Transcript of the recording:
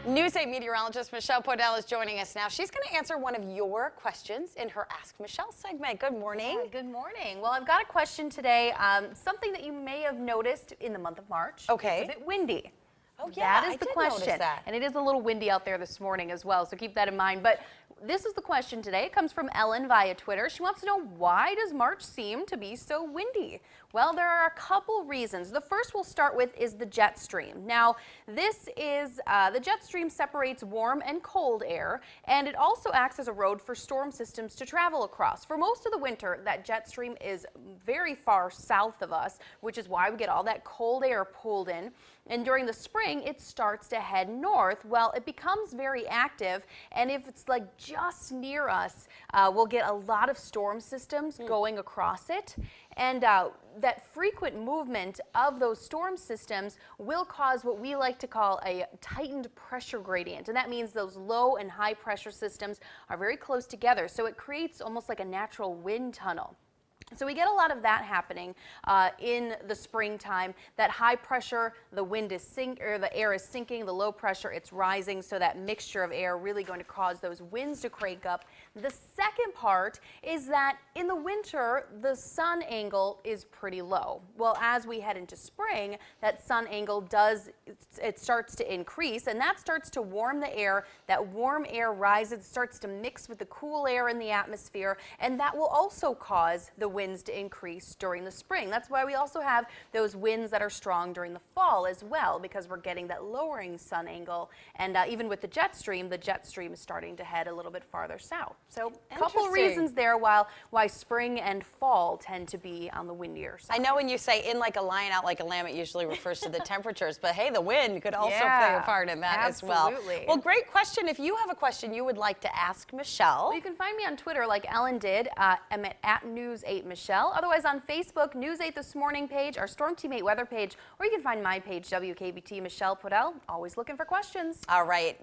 News 8 meteorologist Michelle Podell is joining us now. She's going to answer one of your questions in her Ask Michelle segment. Good morning. Yeah, good morning. Well, I've got a question today, something that you may have noticed in the month of March. Okay. It's a bit windy. Oh, yeah, That is I the did question. notice that. And it is a little windy out there this morning as well, so keep that in mind. But this is the question today. It comes from Ellen via Twitter. She wants to know, why does March seem to be so windy? Well, there are a couple reasons. The first we'll start with is the jet stream. Now, this is, the jet stream separates warm and cold air, and it also acts as a road for storm systems to travel across. For most of the winter, that jet stream is very far south of us, which is why we get all that cold air pulled in. And during the spring, it starts to head north. Well, it becomes very active, and if it's like just near us, we'll get a lot of storm systems going across it. And that frequent movement of those storm systems will cause what we like to call a tightened pressure gradient. And that means those low and high pressure systems are very close together. So it creates almost like a natural wind tunnel. So we get a lot of that happening in the springtime. That high pressure, the wind is the air is sinking, the low pressure, it's rising. So that mixture of air really going to cause those winds to crank up. The second part is that in the winter, the sun angle is pretty low. Well, as we head into spring, that sun angle it starts to increase, and that starts to warm the air. That warm air rises, starts to mix with the cool air in the atmosphere, and that will also cause the winds to increase during the spring. That's why we also have those winds that are strong during the fall as well, because we're getting that lowering sun angle. And even with the jet stream is starting to head a little bit farther south. So a couple of reasons there why spring and fall tend to be on the windier side. I know when you say in like a lion, out like a lamb, it usually refers to the temperatures, but hey, the wind could also play a part in that as well. Well, great question. If you have a question you would like to ask Michelle. Well, you can find me on Twitter like Ellen did. I'm at News 8 Michelle. Otherwise on Facebook, News 8 This Morning page, our Storm Team 8 weather page, or you can find my page, WKBT Michelle Podell. Always looking for questions. All right.